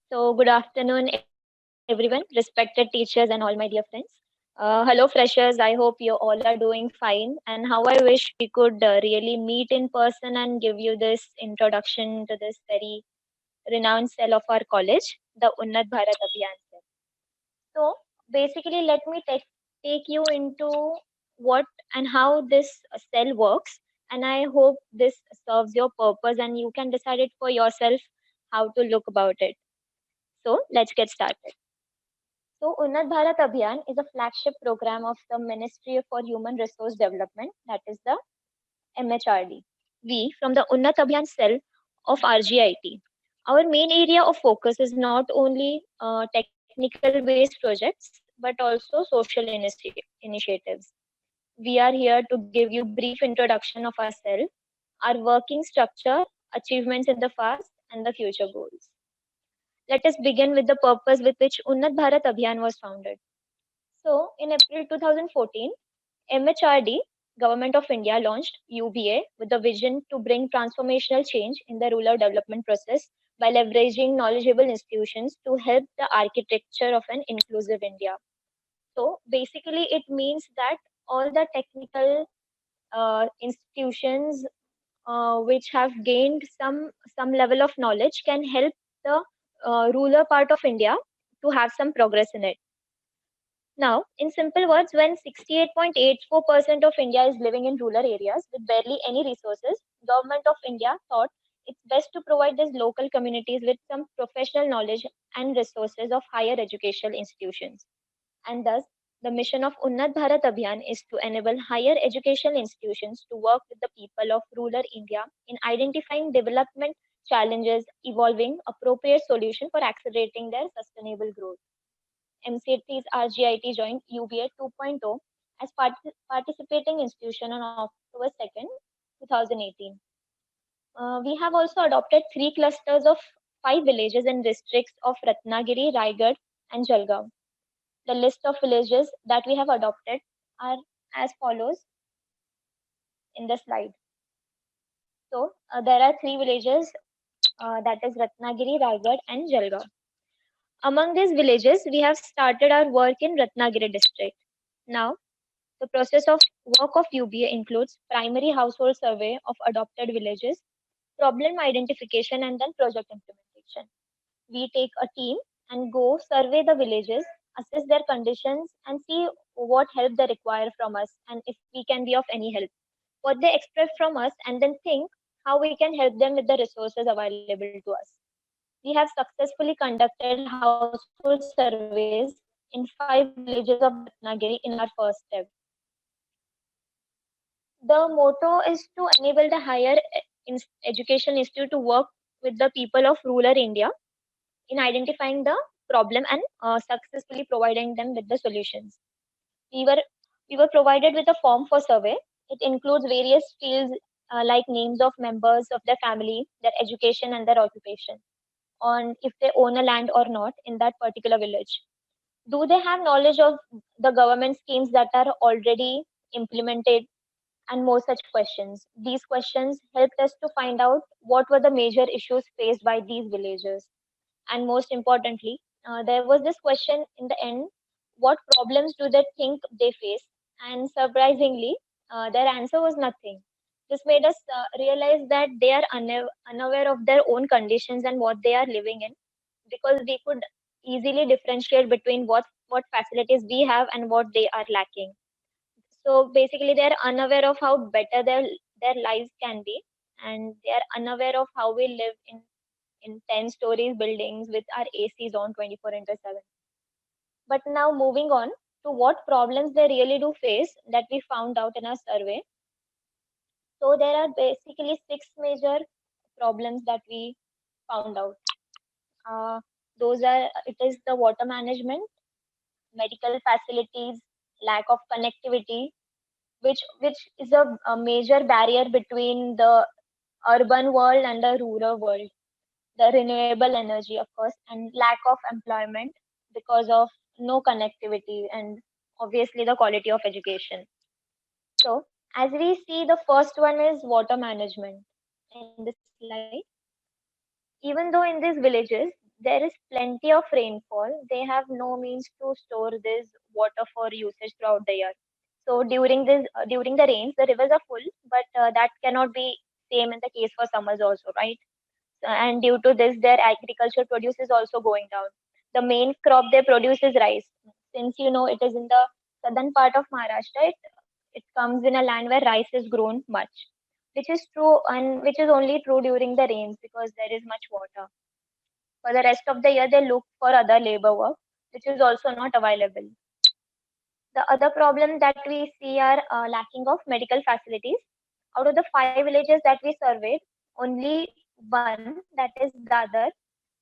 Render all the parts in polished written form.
So, good afternoon, everyone, respected teachers, and all my dear friends. Hello, freshers. I hope you all are doing fine. And how I wish we could really meet in person and give you this introduction to this very renowned cell of our college, the Unnat Bharat Abhiyan cell. So, basically, let me take you into what and how this cell works. And I hope this serves your purpose and you can decide it for yourself how to look about it. So, let's get started. So, Unnat Bharat Abhiyan is a flagship program of the Ministry for Human Resource Development, that is the MHRD. We, from the Unnat Abhiyan cell of RGIT, our main area of focus is not only technical based projects but also social initiatives. We are here to give you brief introduction of our cell, our working structure, achievements in the past, and the future goals. Let us begin with the purpose with which Unnat Bharat Abhiyan was founded. So, in April 2014, MHRD, Government of India, launched UBA with the vision to bring transformational change in the rural development process by leveraging knowledgeable institutions to help the architecture of an inclusive India. So, basically, it means that all the technical institutions which have gained some level of knowledge can help the rural part of India to have some progress in it. Now, in simple words, when 68.84% of India is living in rural areas with barely any resources, Government of India thought it's best to provide these local communities with some professional knowledge and resources of higher educational institutions. And thus, the mission of Unnat Bharat Abhiyan is to enable higher educational institutions to work with the people of rural India in identifying development challenges, evolving appropriate solution for accelerating their sustainable growth. MCT's RGIT joined UBA 2.0 as participating institution on October 2nd, 2018. We have also adopted three clusters of five villages and districts of Ratnagiri, Raigad, and Jalgaon. The list of villages that we have adopted are as follows in the slide. So, there are three villages that is Ratnagiri, Raigad, and Jalgaon. Among these villages, we have started our work in Ratnagiri district. Now, the process of work of UBA includes primary household survey of adopted villages, problem identification, and then project implementation. We take a team and go survey the villages, assess their conditions, and see what help they require from us and if we can be of any help. What they expect from us, and then think how we can help them with the resources available to us. We have successfully conducted household surveys in 5 villages of Ratnagiri in our first step. The motto is to enable the higher education institute to work with the people of rural India in identifying the problem and successfully providing them with the solutions. We were we were provided with a form for survey. It includes various fields like names of members of their family, their education, and their occupation, on if they own a land or not in that particular village. Do they have knowledge of the government schemes that are already implemented and more such questions. These questions helped us to find out what were the major issues faced by these villagers. And most importantly, there was this question in the end, what problems do they think they face? And surprisingly, their answer was nothing. This made us realize that they are unaware of their own conditions and what they are living in, because we could easily differentiate between what facilities we have and what they are lacking. So basically, they are unaware of how better their lives can be, and they are unaware of how we live in 10 stories buildings with our ACs on 24 into 7. But now moving on to what problems they really do face that we found out in our survey. So there are basically six major problems that we found out. Uh, those are it is the water management, medical facilities, lack of connectivity, which is a major barrier between the urban world and the rural world. The renewable energy, of course, and lack of employment because of no connectivity, and obviously the quality of education. So, as we see, the first one is water management in this slide. Even though in these villages there is plenty of rainfall. They have no means to store this water for usage throughout the year. So during the rains, the rivers are full, but that cannot be same in the case for summers also, right? And due to this, their agriculture produce is also going down. The main crop they produce is rice. Since it is in the southern part of Maharashtra, it comes in a land where rice is grown much, which is true and which is only true during the rains because there is much water. For the rest of the year, they look for other labor work, which is also not available. The other problem that we see are lacking of medical facilities. Out of the 5 villages that we surveyed, only one, that is Dadar,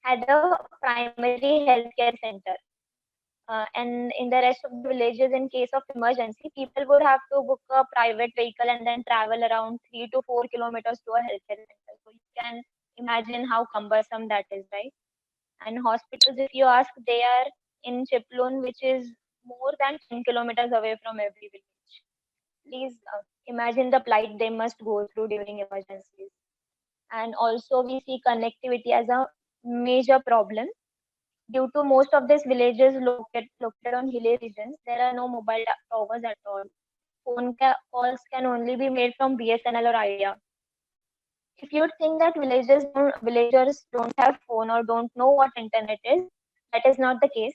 had a primary healthcare center. And in the rest of the villages, in case of emergency, people would have to book a private vehicle and then travel around 3 to 4 kilometers to a healthcare center. So you can imagine how cumbersome that is, right? And hospitals, if you ask, they are in Chiplun, which is more than 10 kilometers away from every village. Please imagine the plight they must go through during emergencies. And also, we see connectivity as a major problem. Due to most of these villages located on hilly regions, there are no mobile towers at all. Calls can only be made from BSNL or Idea. If you think that villagers don't have phone or don't know what internet is, that is not the case.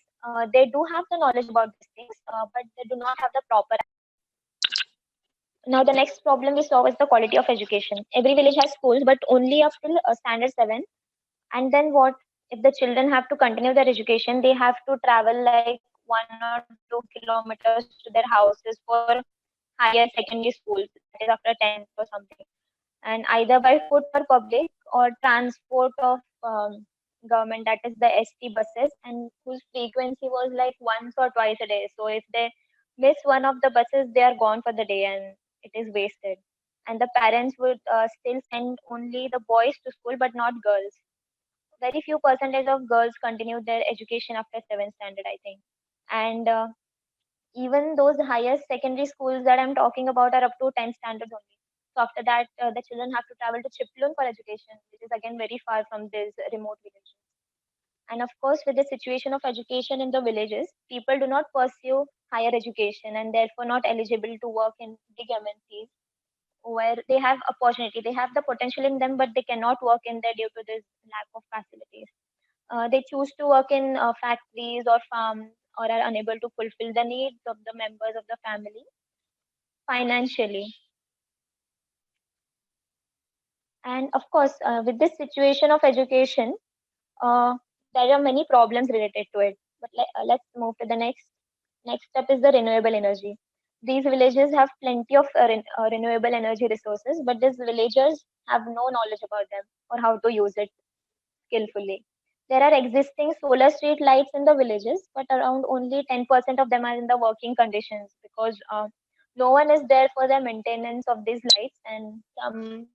They do have the knowledge about these things, but they do not have the proper. Now, the next problem we saw was the quality of education. Every village has schools, but only up till standard 7. And then what? If the children have to continue their education, they have to travel like 1 or 2 kilometers to their houses for higher secondary schools, that is after 10th or something. And either by foot or public or transport of government, that is the ST buses, and whose frequency was like once or twice a day. So if they miss one of the buses, they are gone for the day and it is wasted. And the parents would still send only the boys to school but not girls. Very few percentage of girls continue their education after 7th standard, I think. And even those highest secondary schools that I'm talking about are up to 10th standard only. So after that, the children have to travel to Chiplun for education, which is again very far from these remote villages. And of course, with the situation of education in the villages, people do not pursue higher education and therefore not eligible to work in big MNCs where they have opportunity, they have the potential in them, but they cannot work in there due to this lack of facilities. They choose to work in factories or farms or are unable to fulfill the needs of the members of the family financially. And of course, with this situation of education, uh, there are many problems related to it. But let's move to the next. Next step is the renewable energy. These villages have plenty of renewable energy resources, but these villagers have no knowledge about them or how to use it skillfully. There are existing solar street lights in the villages, but around only 10% of them are in the working conditions because no one is there for the maintenance of these lights. And some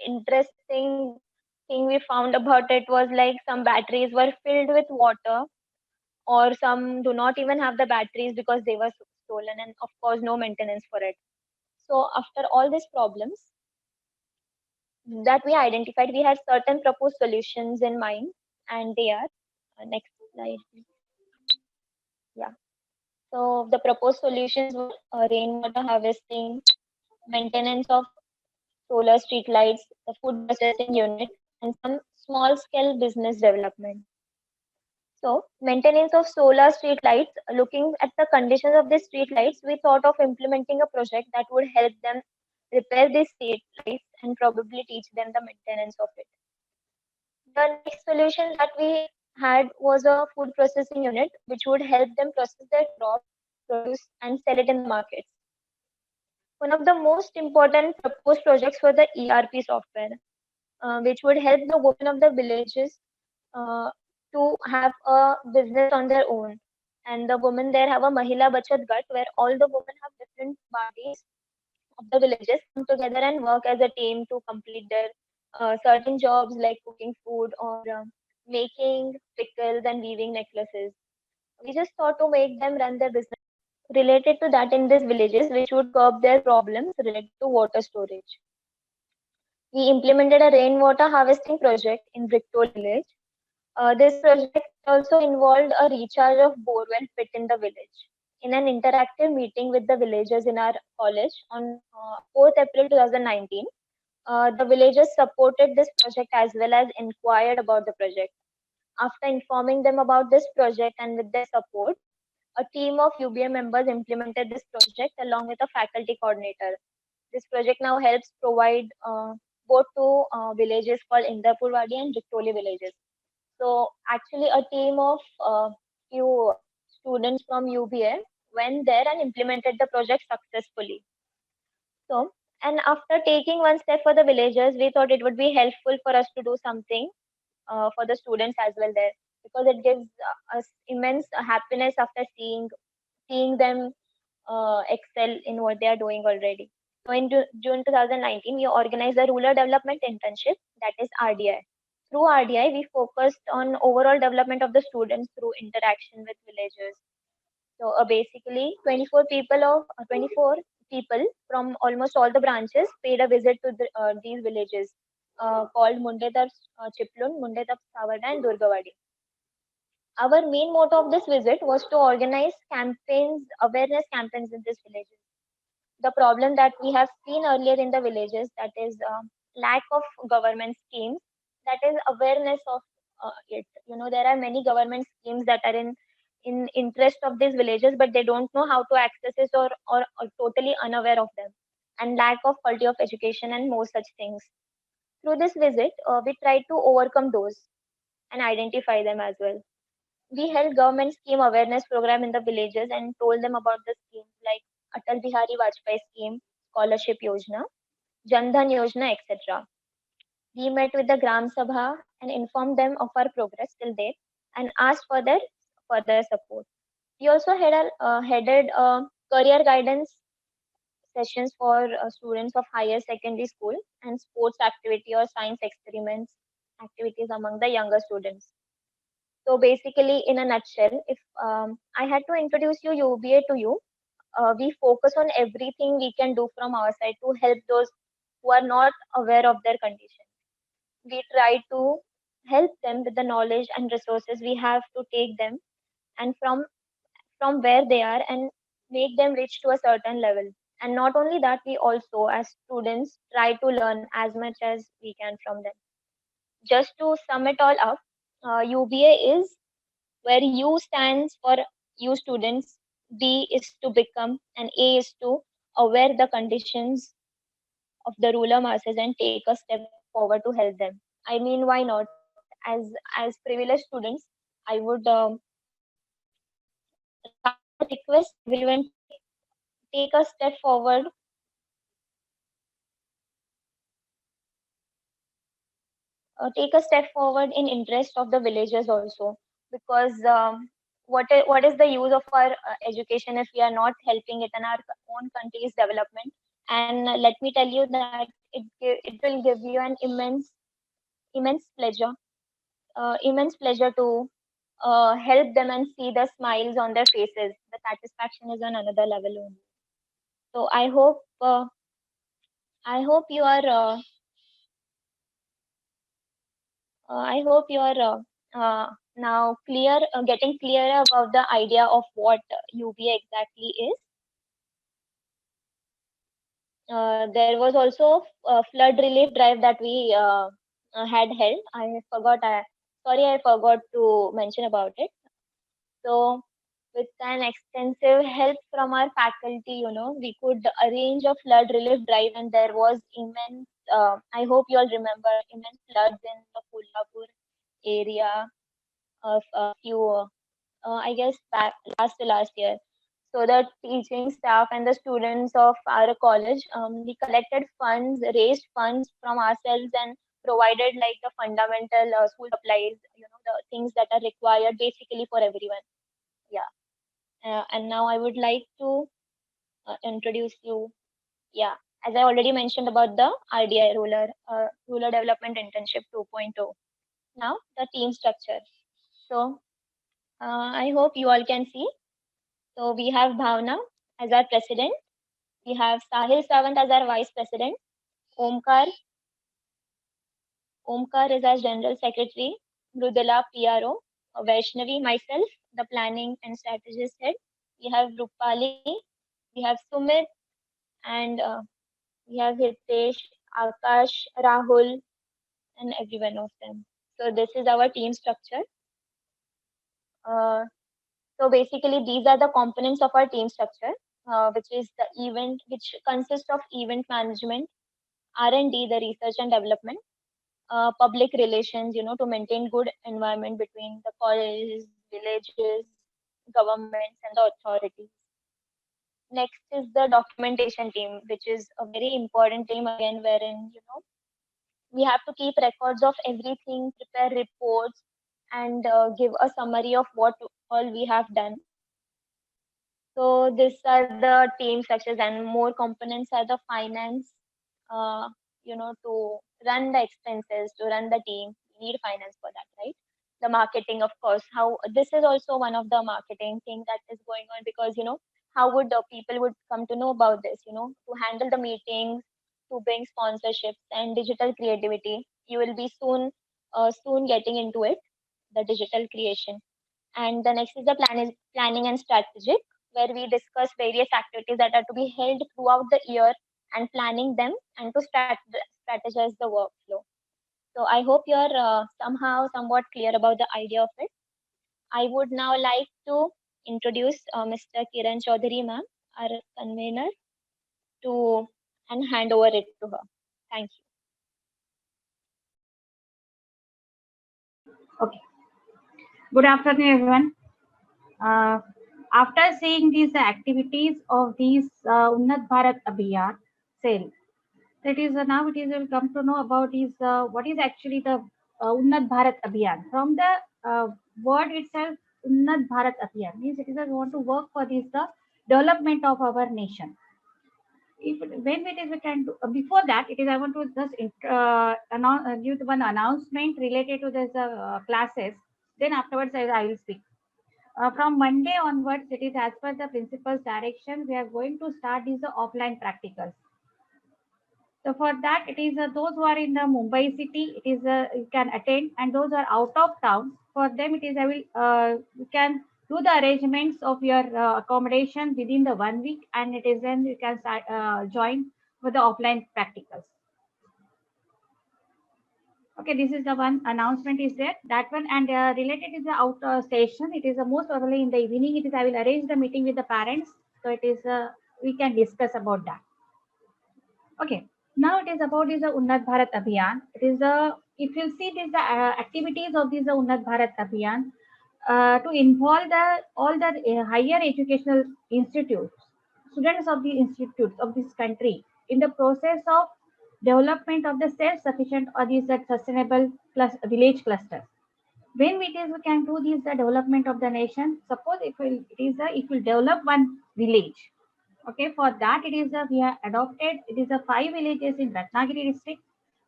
interesting thing we found about it was like some batteries were filled with water, or some do not even have the batteries because they were stolen, and of course, no maintenance for it. So, after all these problems that we identified, we had certain proposed solutions in mind, and they are next slide. Yeah. So the proposed solutions were rainwater harvesting, maintenance of solar street lights, the food processing unit, and some small scale business development. So maintenance of solar street lights, looking at the conditions of the street lights, we thought of implementing a project that would help them repair these street lights and probably teach them the maintenance of it. The next solution that we had was a food processing unit, which would help them process their crop, produce, and sell it in the markets. One of the most important proposed projects was the ERP software, which would help the women of the villages uh, to have a business on their own. And the women there have a Mahila Bachat Gat where all the women have different bodies of the villages come together and work as a team to complete their certain jobs like cooking food or making pickles and weaving necklaces. We just thought to make them run their business related to that in these villages, which would curb their problems related to water storage. We implemented a rainwater harvesting project in Bricktole village. This project also involved a recharge of borewell pit in the village. In an interactive meeting with the villagers in our college on 4th April 2019, the villagers supported this project as well as inquired about the project. After informing them about this project and with their support, a team of UBA members implemented this project along with a faculty coordinator. This project now helps provide both to villages called Indarpur Wadi and Jikhtoli villages. So actually, a team of few students from UBA went there and implemented the project successfully. So, and after taking one step for the villagers, we thought it would be helpful for us to do something for the students as well there, because it gives us immense happiness after seeing them excel in what they are doing already. So in June 2019, we organized a rural development internship, that is RDI. Through RDI, we focused on overall development of the students through interaction with villagers. So basically, 24 people from almost all the branches paid a visit to these villages called Mundedar Chiplun, Mundedar Savada, and Durgawadi. Our main motto of this visit was to organize campaigns, awareness campaigns in these villages. The problem that we have seen earlier in the villages, that is lack of government schemes, that is awareness of it. You know, there are many government schemes that are in interest of these villages, but they don't know how to access it, or totally unaware of them, and lack of quality of education and more such things. Through this visit, we tried to overcome those and identify them as well. We held government scheme awareness program in the villages and told them about the schemes like Atal Bihari Vajpayee scheme, scholarship yojana, Jan Dhan Yojana, etc. We met with the Gram Sabha and informed them of our progress till date and asked for their further support. We also headed career guidance sessions for students of higher secondary school and sports activity or science experiments activities among the younger students. So basically, in a nutshell, if I had to introduce UBA to you, we focus on everything we can do from our side to help those who are not aware of their condition. We try to help them with the knowledge and resources we have to take them and from where they are and make them reach to a certain level. And not only that, we also as students try to learn as much as we can from them. Just to sum it all up, UBA is where U stands for you students, B is to become, and A is to aware the conditions of the ruler masses and take a step forward to help them. I mean, why not? As privileged students, I would rather request everyone take a step forward, take a step forward in interest of the villagers also, because what is the use of our education if we are not helping it in our own country's development? And let me tell you that it will give you an immense pleasure, immense pleasure to help them and see the smiles on their faces. The satisfaction is on another level only. So I hope you are I hope you are now getting clearer about the idea of what UBA exactly is. There was also a flood relief drive that we had held. Sorry, I forgot to mention about it. So, with an extensive help from our faculty, we could arrange a flood relief drive, and there was immense. I hope you all remember immense floods in the Kolhapur area of a few, I guess, last to last year. So the teaching staff and the students of our college, we collected funds, raised funds from ourselves, and provided like the fundamental school supplies, the things that are required basically for everyone. Yeah. And now I would like to introduce you. Yeah. As I already mentioned about the RDI Rural Development Internship 2.0. Now the team structure. So I hope you all can see. So we have Bhavna as our president. We have Sahil Sawant as our vice president. Omkar, Omkar is our general secretary. Mrudula, PRO, Vaishnavi, myself, the planning and strategist head. We have Rupali, we have Sumit, and we have Hitesh, Akash, Rahul, and every one of them. So this is our team structure. Uh, so basically, these are the components of our team structure, which is the event, which consists of event management, R&D, the research and development, public relations, to maintain good environment between the colleges, villages, governments, and the authorities. Next is the documentation team, which is a very important team again, wherein we have to keep records of everything, prepare reports, and give a summary of what all we have done. So these are the team structures, and more components are the finance. Uh, to run the expenses, to run the team, we need finance for that, right? The marketing, of course. How this is also one of the marketing thing that is going on, because how would the people would come to know about this? To handle the meetings, to bring sponsorships and digital creativity. You will be soon getting into it, the digital creation. And the next is the planning and strategic, where we discuss various activities that are to be held throughout the year and planning them and to strategize the workflow. So I hope you're somewhat clear about the idea of it. I would now like to introduce Mr. Kiran Chaudhary ma'am, our convener, to and hand over it to her. Thank you. Okay. Good afternoon, everyone. Uh, After seeing these activities of these Unnat Bharat Abhiyan sale, that is now it is will come to know about is what is actually the Unnat Bharat Abhiyan. From the word itself, Unnat Bharat Abhiyan means it is we want to work for this the development of our nation. If when it is we can do before that it is I want to just give one announcement related to this classes. Then afterwards I will speak. From Monday onwards, it is as per the principal's direction, we are going to start these offline practicals. So for that, it is those who are in the Mumbai city, it is you can attend, and those who are out of town, for them it is I will you can do the arrangements of your accommodation within the 1 week, and it is then you can start, join for the offline practicals. Okay, this is the one announcement is there. That one and related is the out station. It is the most probably in the evening. It is I will arrange the meeting with the parents. So it is we can discuss about that. Okay. Now it is about is the Unnat Bharat Abhiyan. It is the if you see this the activities of this Unnat Bharat Abhiyan to involve the all the higher educational institutes, students of the institutes of this country in the process of development of the self-sufficient or these sustainable plus village clusters. When it is we can do this the development of the nation. Suppose it will develop one village. Okay, for that it is we have adopted it is a 5 villages in Ratnagiri district.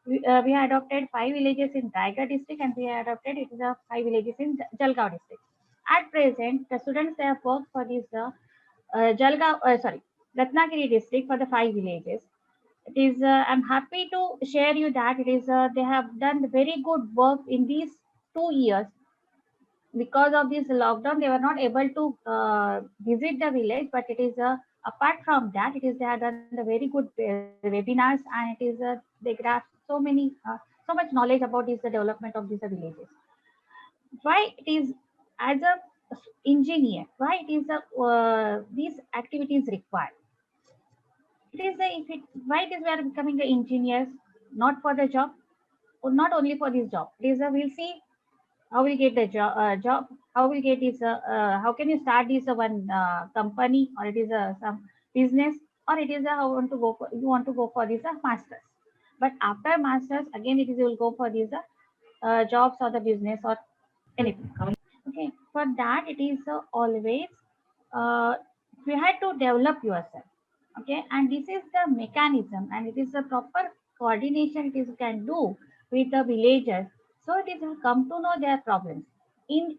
We have adopted 5 villages in Raigad district, and we have adopted it is a 5 villages in Jalgaon district. At present, the students they have worked for this Ratnagiri district for the 5 villages. It is I'm happy to share you that it is they have done very good work in these 2 years. Because of this lockdown, they were not able to visit the village, but it is apart from that, it is they have done the very good webinars, and it is they grasp so much knowledge about this the development of these villages. Why it is as a engineer, why it is these activities required. It is why it is we are becoming the engineers, not for the job, or not only for this job. It is we'll see how will get the job, how will get this how can you start this one company, or it is some business, or it is how you want to go for this masters. But after masters again it is you will go for these jobs or the business or anything. Okay, for that it is always uh, you had to develop yourself. Okay, and this is the mechanism, and it is a proper coordination it is can do with the villagers. So it is will come to know their problems. In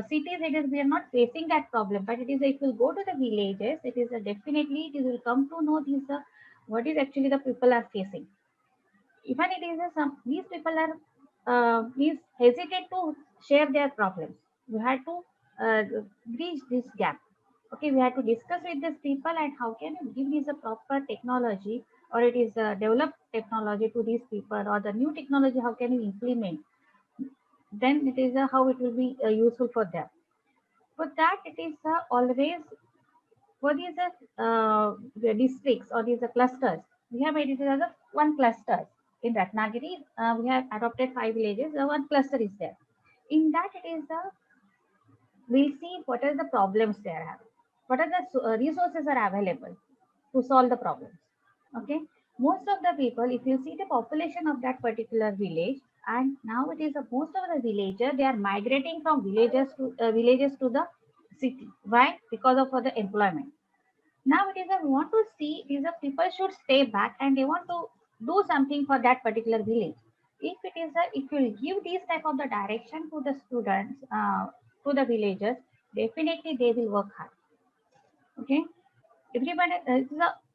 cities, it is we are not facing that problem, but it is if you go to the villages, it is definitely it is will come to know these what is actually the people are facing. Even it is some these people are means hesitate to share their problems. We had to uh, bridge this gap. Okay, we had to discuss with these people and how can you give this a proper technology, or it is a developed technology to these people, or the new technology how can you implement, then it is how it will be useful for them. For that it is always for these the districts or these clusters, we have made it as a one cluster. In Ratnagiri, we have adopted 5 villages. One cluster is there. In that, it is we'll see what are the problems they are having, what are the resources are available to solve the problems. Okay, most of the people, if you see the population of that particular village, and now it is most of the villagers they are migrating from villages to the city. Why? Because of for the employment. Now it is we want to see is a people should stay back and they want to do something for that particular village. If it is if you give these type of the direction to the students, to the villagers, definitely they will work hard. Okay, everybody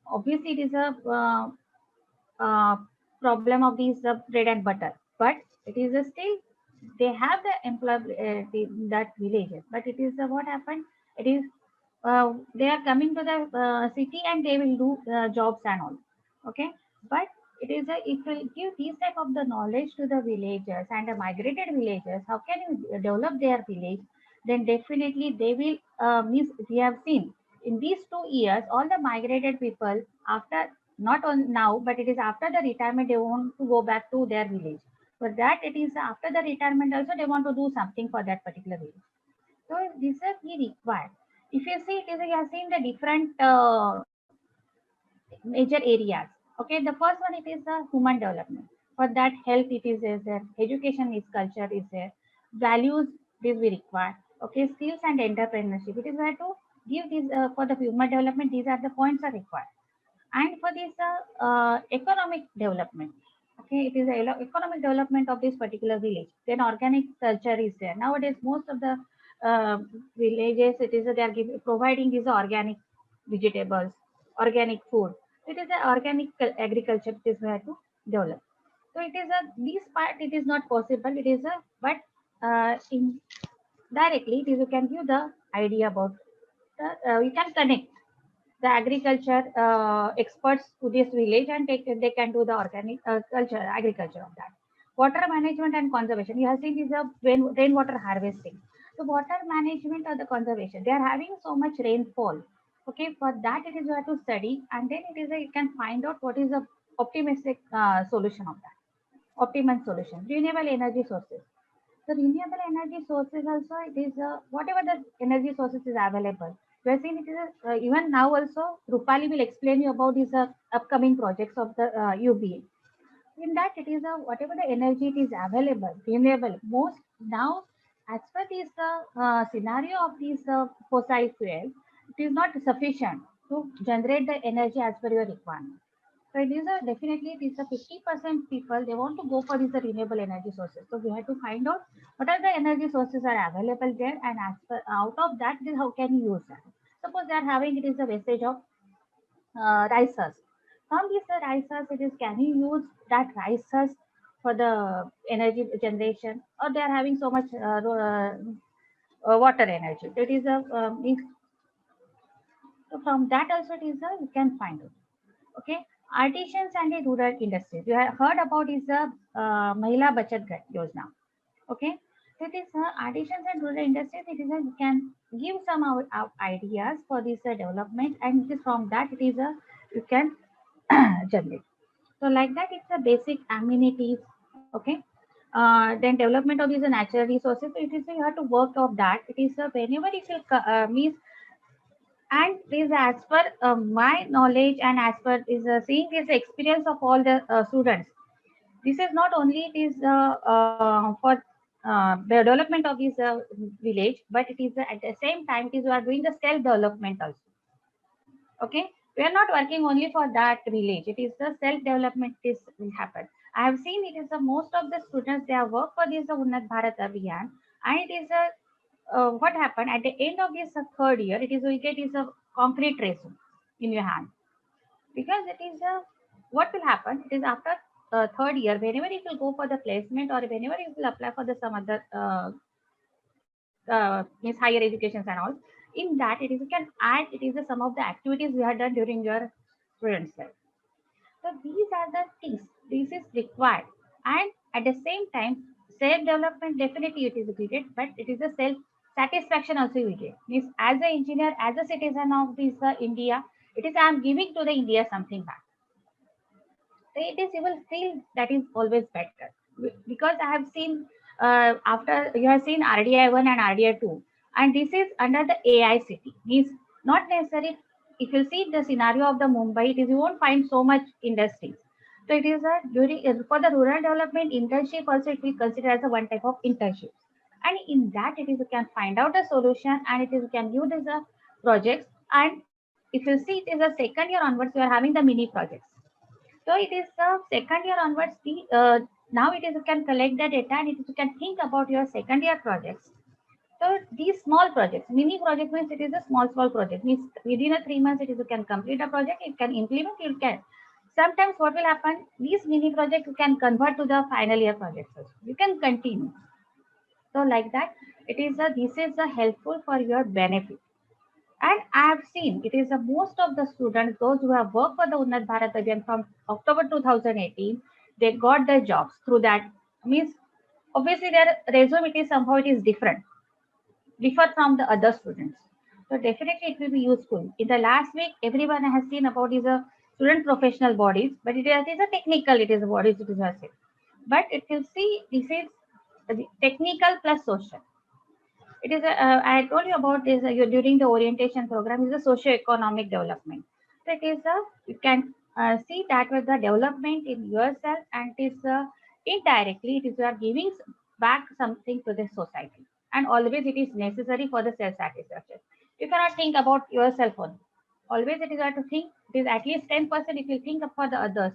obviously it is a uh, problem of these bread and butter, but it is still they have the that villages, but it is what happened. It is they are coming to the city and they will do jobs and all. Okay, but it is if we give these type of the knowledge to the villagers and the migrated villagers, how can you develop their village? Then definitely they will miss. We have seen in these 2 years, all the migrated people after not on now, but it is after the retirement they want to go back to their village. For that, it is after the retirement also they want to do something for that particular village. So this is we required. If you see, it is you have seen the different major areas. Okay, the first one it is the human development. For that, health is there, education is culture is there, values this we require. Okay, skills and entrepreneurship. It is where to give these for the human development. These are the points are required, and for this economic development. Okay, it is the economic development of this particular village. Then organic culture is there. Nowadays, most of the villages, it is they are providing these organic vegetables, organic food. It is the organic agriculture it is where to develop. So it is a this part it is not possible. It is a but indirectly it is you can give the idea about the you can connect the agriculture experts to this village and they can do the organic culture agriculture of that. Water management and conservation, you have seen is a rainwater harvesting. So water management or the conservation, they are having so much rainfall. Okay, for that it is you have to study, and then it is you can find out what is the optimistic solution of that. Optimum solution, renewable energy sources. The renewable energy sources also it is whatever the energy sources is available. We are seeing it is even now also Rupali will explain you about these upcoming projects of the UBA. In that it is whatever the energy it is available, renewable. Most now as per this scenario of these fossil fuel, it is not sufficient to generate the energy as per your requirement. So these are definitely these are 50% people they want to go for these renewable energy sources. So we have to find out what are the energy sources are available there, and as per out of that, then how can you use that? Suppose they are having it is a wastage of rice husk. From this rice husk, it is can you use that rice husk for the energy generation, or they are having so much water energy. It is a so from that also it is a you can find it. Okay, artisans and the rural industries. You have heard about is the Mahila Bachat Yojana. Okay, so it is artisans and rural industries. It is you can give some ideas for this development, and it is from that it is a you can generate. So like that, it's a basic amenities. Okay. Then development of these natural resources. So it is you have to work of that. It is whenever it will means, and this as per my knowledge and as per is seeing this experience of all the students. This is not only it is for the development of this village, but it is at the same time it is we are doing the self development also. Okay, we are not working only for that village. It is the self development this will happen. I have seen it is the most of the students they have worked for this Unnat Bharat Abhiyan, and it is a what happened at the end of this third year, it is we get is a concrete resume in your hand, because it is a what will happen. It is after third year, whenever it will go for the placement or whenever it will apply for the some other means higher educations and all, in that it is you can add it is the some of the activities we have done during your students life. So these are the things. This is required, and at the same time, self development definitely it is needed, but it is a self satisfaction also we get. Means as an engineer, as a citizen of this India, it is I am giving to the India something back. So it is you will feel that is always better. Because I have seen after you have seen RDI 1 and RDI 2, and this is under the AI city. Means not necessary. If you see the scenario of the Mumbai, it is you won't find so much industries. So it is a during for the rural development internship also it will consider as a one type of internship. And in that it is you can find out a solution and it is you can use as a projects. And if you see it is a second year onwards you are having the mini projects. So it is the second year onwards. Now it is you can collect the data and it is you can think about your second year projects. So these small projects, mini project means it is a small project. Means within a 3 months it is you can complete a project, you can implement, you can. Sometimes what will happen? These mini projects you can convert to the final year projects. Also. You can continue. So like that, it is a this is a helpful for your benefit. And I have seen it is the most of the students, those who have worked for the Unnat Bharat Abhiyan from October 2018, they got their jobs through that. Means obviously their resume it is somehow it is differ from the other students. So definitely it will be useful. In the last week, everyone has seen about is a student professional bodies, but it is a technical, it is a bodies it is a say. But it will see this is technical plus social. It is I told you about this during the orientation program is a socio-economic development. So it is a you can see that with the development in yourself and it is indirectly it is you are giving back something to the society and always it is necessary for the self-satisfaction. You cannot think about yourself only. Always it is have to think it is at least 10% if you think of for the others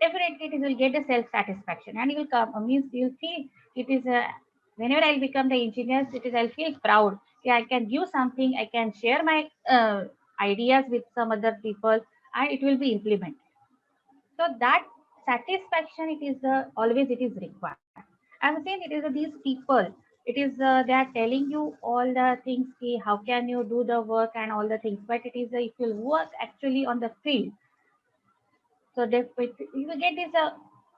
definitely it will get the self satisfaction and you will come means you'll feel it is a whenever I'll become the engineer it is I'll feel proud. Yeah, I can give something, I can share my ideas with some other people and it will be implemented. So that satisfaction it is always it is required. I'm saying it is these people it is they are telling you all the things ki, how can you do the work and all the things but it is if you work actually on the field so you will get this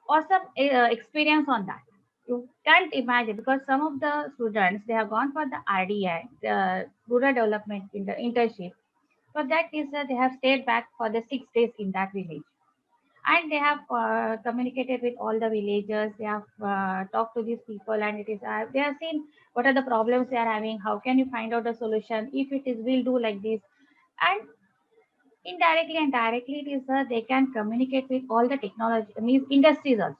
awesome experience on that. You can't imagine because some of the students they have gone for the RDI, the rural development in the internship. For that is they have stayed back for the 6 days in that village, and they have communicated with all the villagers. They have talked to these people, and it is they have seen what are the problems they are having. How can you find out a solution? If it is, we'll do like this, and indirectly and directly it is they can communicate with all the technology means industries also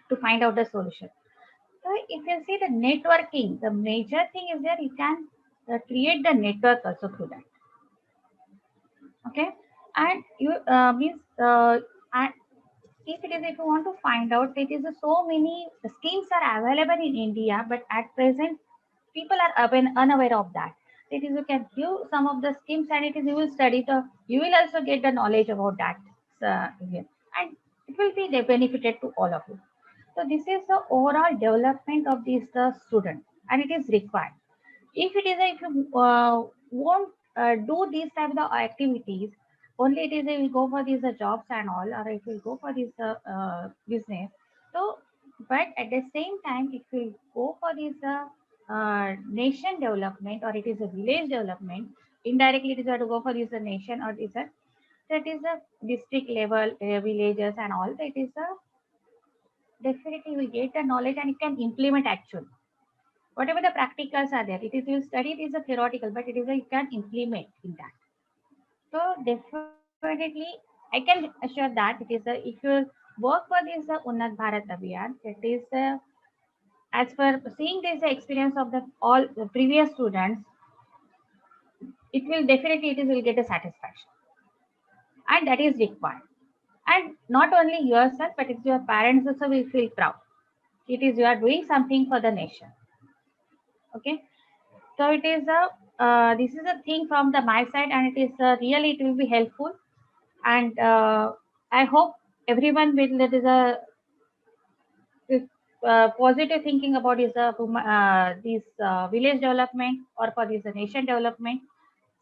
to find out the solution. So if you see the networking the major thing is there you can create the network also through that. Okay, and you means and if it is if you want to find out it is so many schemes are available in India but at present people are unaware of that. It is you can give some of the schemes and it is you will study the you will also get the knowledge about that here. And it will be benefited to all of you. So this is the overall development of this the student and it is required. If it is if you won't do these type of activities only it is will go for these jobs and all or it will go for this business. So but at the same time it will go for this nation development or it is a village development indirectly it is to go for this nation or this that is a district level villages and all that is a definitely you will get the knowledge and you can implement actually whatever the practicals are there. It is you study it is a theoretical but it is a you can implement in that. So definitely I can assure that it is a if you work for this Unnat Bharat Abhiyan it is as per seeing this experience of the all the previous students it will definitely it is will get a satisfaction and that is required. And not only yourself but it's your parents also will feel proud. It is you are doing something for the nation. Okay. So it is a this is a thing from the my side, and it is really it will be helpful. And I hope everyone will, there is a positive thinking about is this village development or for this nation development.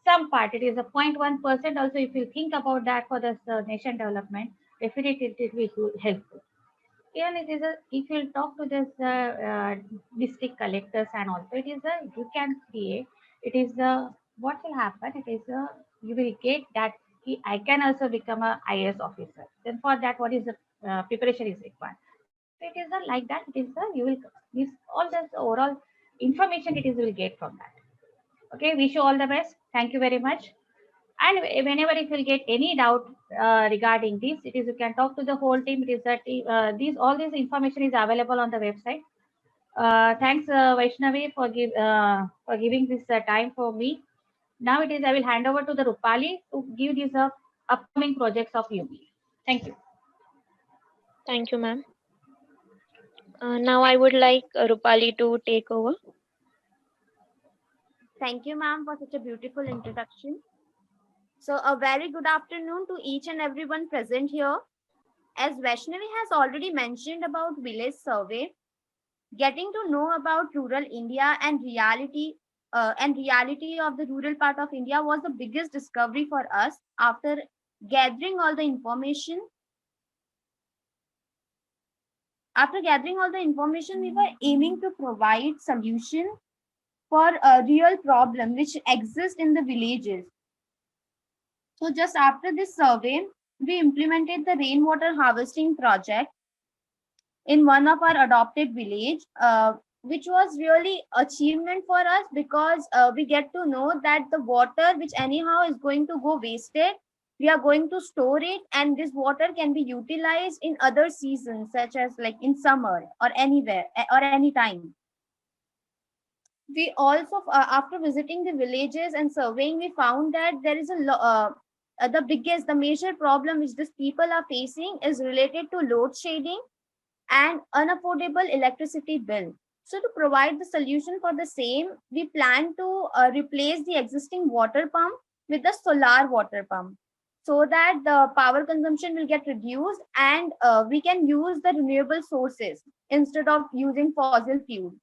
Some part it is a 0.1% also. If you think about that for this nation development, definitely it will be helpful. Even it is a, if you talk to this district collectors and also it is a, you can create, it is a, what will happen, it is a, you will get that I can also become a IAS officer. Then for that, what is the preparation is required. So it is a, like that, it is a, you will, this all this overall information it is will get from that. Okay, wish you all the best. Thank you very much. And whenever if you get any doubt regarding this, it is, you can talk to the whole team. It is that these, all this information is available on the website. Thanks, Vaishnavi, for giving this time for me. Now it is, I will hand over to the Rupali to give these upcoming projects of UB. Thank you. Thank you, ma'am. Now I would like Rupali to take over. Thank you, ma'am, for such a beautiful introduction. So, a very good afternoon to each and everyone present here. As Vaishnavi has already mentioned about village survey, getting to know about rural India and reality of the rural part of India was the biggest discovery for us after gathering all the information. After gathering all the information, we were aiming to provide solution for a real problem which exists in the villages. So just after this survey, we implemented the rainwater harvesting project in one of our adopted village, which was really achievement for us because we get to know that the water which anyhow is going to go wasted, we are going to store it, and this water can be utilized in other seasons such as like in summer or anywhere or anytime. We also, after visiting the villages and surveying, we found that there is the major problem which these people are facing is related to load shedding and unaffordable electricity bill. So to provide the solution for the same, we plan to replace the existing water pump with the solar water pump so that the power consumption will get reduced and we can use the renewable sources instead of using fossil fuel.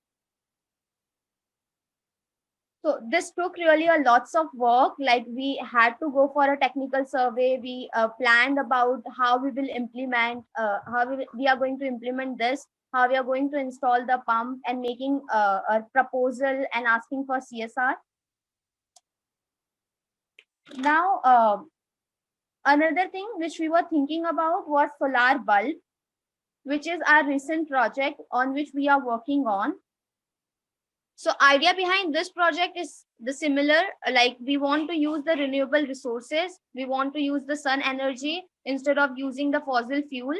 So this took really a lots of work. Like we had to go for a technical survey. We planned about how we will implement, we are going to implement this, how we are going to install the pump, and making a proposal and asking for CSR. Now, another thing which we were thinking about was solar bulb, which is our recent project on which we are working on. So idea behind this project is the similar, like we want to use the renewable resources. We want to use the sun energy instead of using the fossil fuel.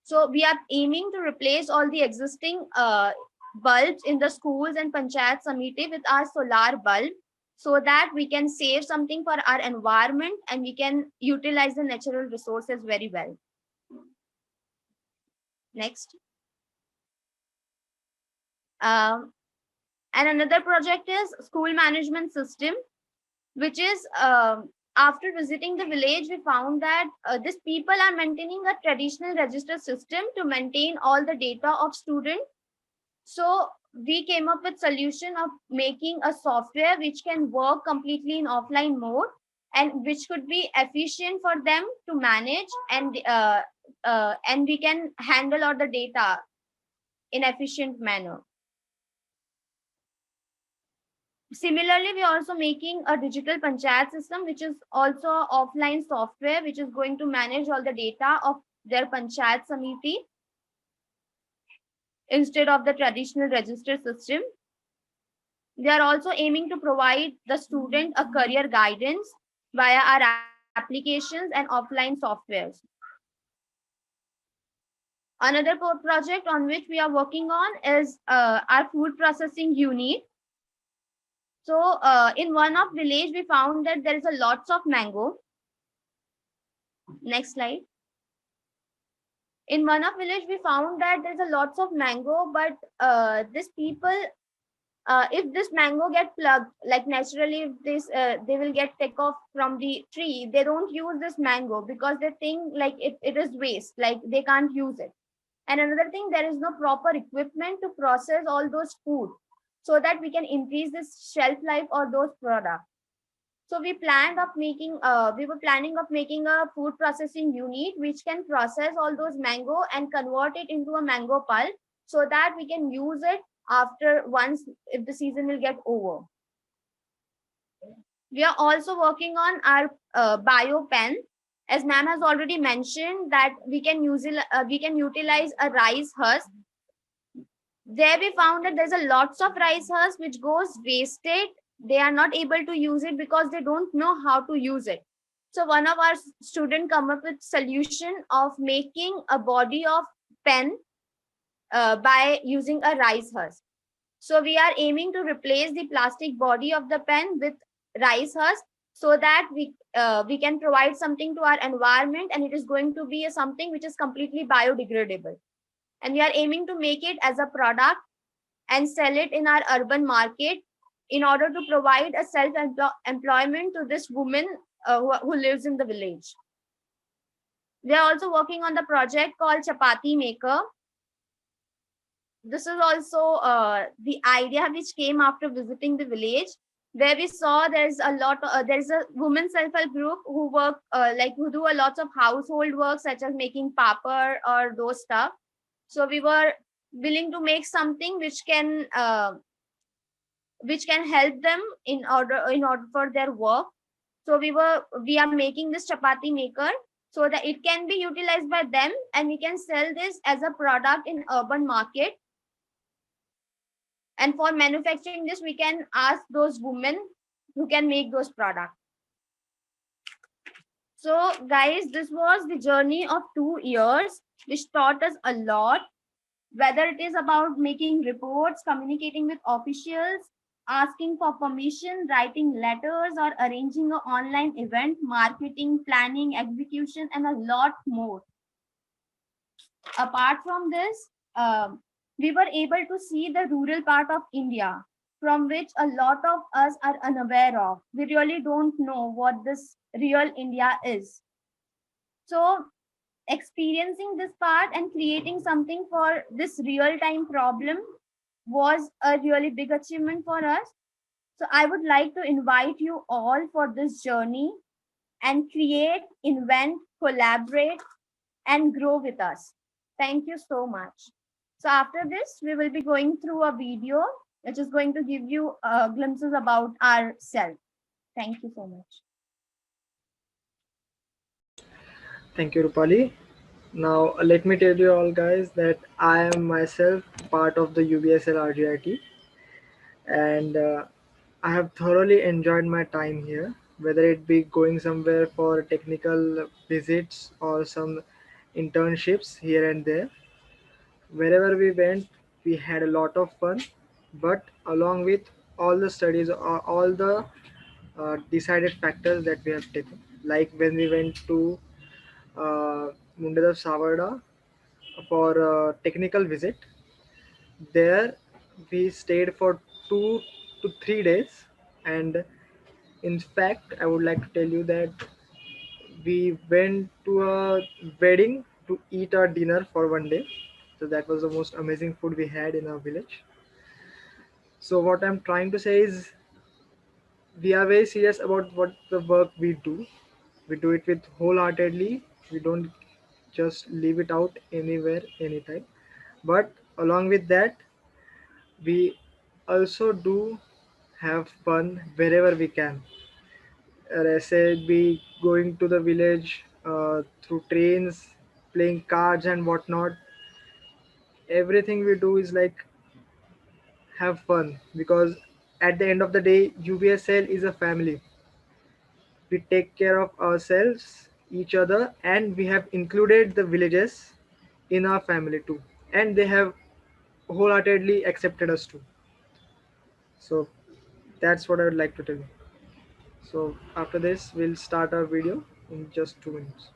So we are aiming to replace all the existing bulbs in the schools and Panchayat Samiti with our solar bulb so that we can save something for our environment and we can utilize the natural resources very well. Next. And another project is school management system, which is after visiting the village, we found that these people are maintaining a traditional register system to maintain all the data of students. So we came up with solution of making a software which can work completely in offline mode and which could be efficient for them to manage, and we can handle all the data in efficient manner. Similarly, we are also making a digital panchayat system, which is also offline software, which is going to manage all the data of their panchayat samiti instead of the traditional register system. We are also aiming to provide the student a career guidance via our applications and offline softwares. Another project on which we are working on is our food processing unit. So in one of village, we found that there is a lots of mango. Next slide. In one of village, we found that there's a lots of mango, but these people if this mango get plucked, like naturally, if this they will get take off from the tree, they don't use this mango because they think like it is waste, like they can't use it. And another thing, there is no proper equipment to process all those food so that we can increase this shelf life or those products. So we were planning of making a food processing unit which can process all those mango and convert it into a mango pulp so that we can use it after once if the season will get over. We are also working on our bio pen. As ma'am has already mentioned that we can utilize a rice husk. There we found that there's a lots of rice husk which goes wasted. They are not able to use it because they don't know how to use it. So one of our students come up with solution of making a body of pen by using a rice husk. So we are aiming to replace the plastic body of the pen with rice husk so that we can provide something to our environment, and it is going to be something which is completely biodegradable. And we are aiming to make it as a product and sell it in our urban market in order to provide a self-employment to this woman who lives in the village. We are also working on the project called Chapati Maker. This is also the idea which came after visiting the village, where we saw there's a women self-help group who work who do a lot of household work such as making papad or those stuff. So we were willing to make something which can help them in order for their work. So we are making this chapati maker so that it can be utilized by them, and we can sell this as a product in urban market. And for manufacturing this, we can ask those women who can make those products. So guys, this was the journey of 2 years, which taught us a lot, whether it is about making reports, communicating with officials, asking for permission, writing letters, or arranging an online event, marketing, planning, execution, and a lot more. Apart from this, we were able to see the rural part of India, from which a lot of us are unaware of. We really don't know what this real India is. So experiencing this part and creating something for this real-time problem was a really big achievement for us. So I would like to invite you all for this journey and create, invent, collaborate, and grow with us. Thank you so much. So after this, we will be going through a video which is going to give you glimpses about ourselves. Thank you so much. Thank you, Rupali. Now, let me tell you all guys that I am myself part of the UBSL RGIT, and I have thoroughly enjoyed my time here, whether it be going somewhere for technical visits or some internships here and there. Wherever we went, we had a lot of fun, but along with all the studies or all the decided factors that we have taken, like when we went to Mundadev Savarda for a technical visit. There we stayed for 2 to 3 days, and in fact, I would like to tell you that we went to a wedding to eat our dinner for one day. So that was the most amazing food we had in our village. So what I'm trying to say is we are very serious about what the work we do. We do it with wholeheartedly. We don't just leave it out anywhere, anytime. But along with that, we also do have fun wherever we can. Let's say be going to the village through trains, playing cards and whatnot. Everything we do is like have fun, because at the end of the day, UBSL is a family. We take care of ourselves, each other, and we have included the villages in our family too, and they have wholeheartedly accepted us too. So that's what I would like to tell you. So after this, we'll start our video in just 2 minutes.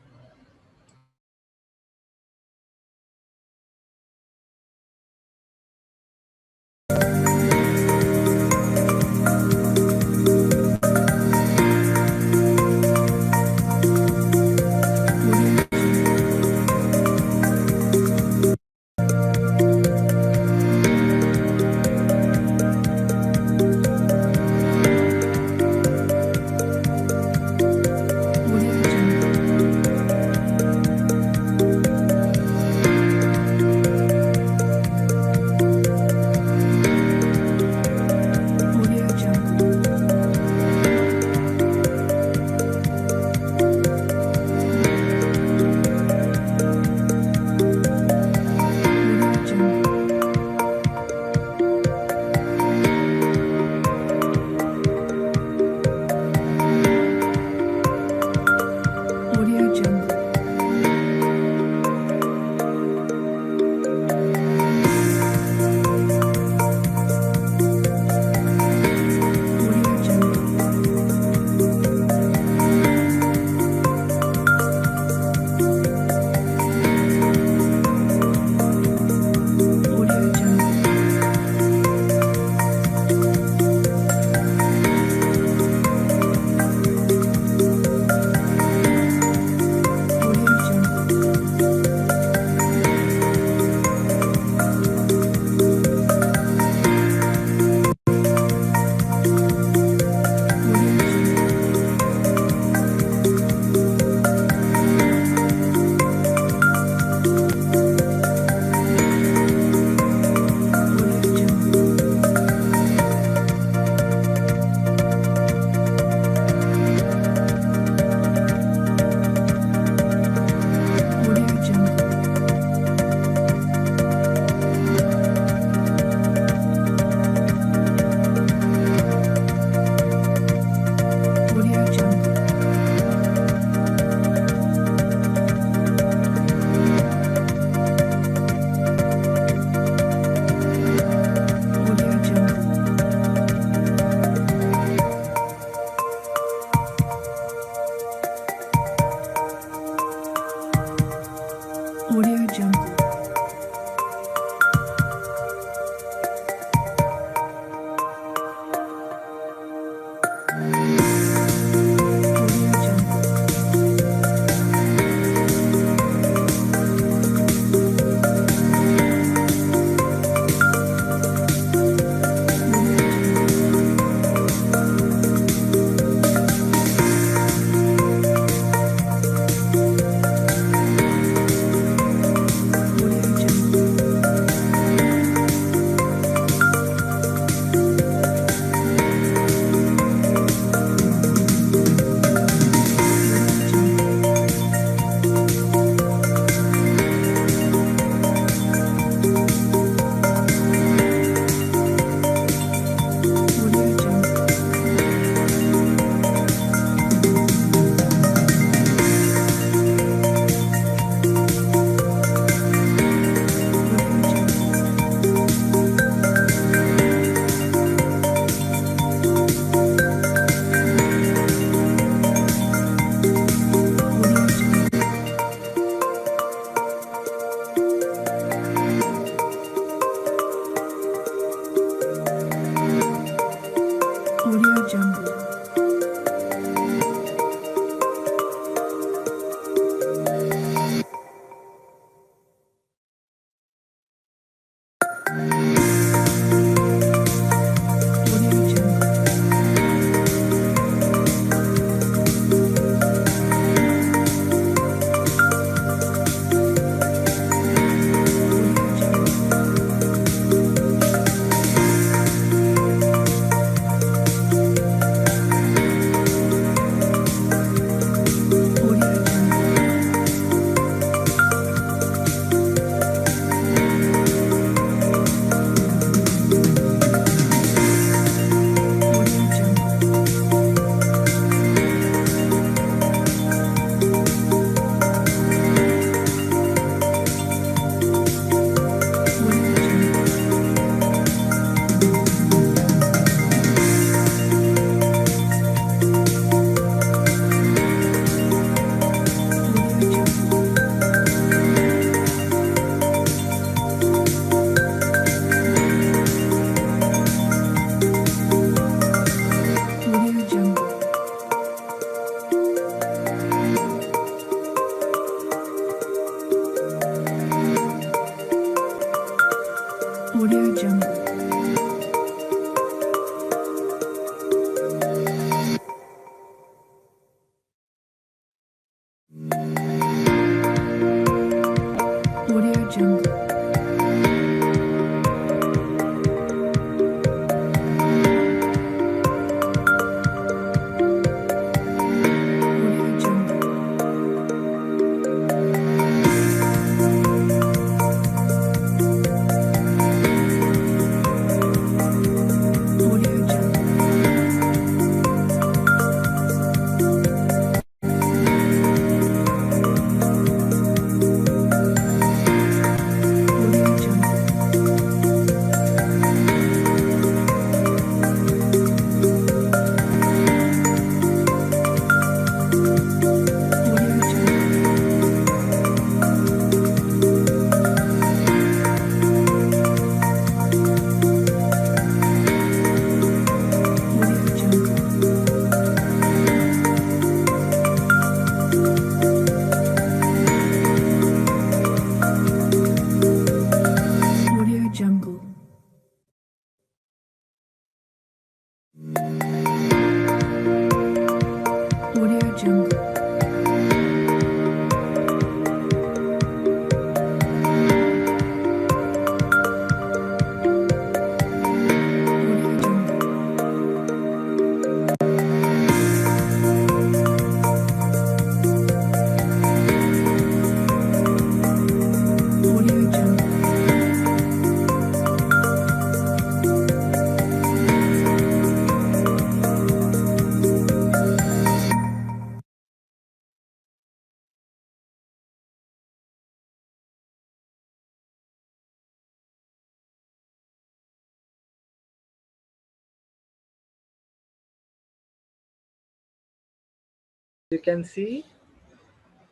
You can see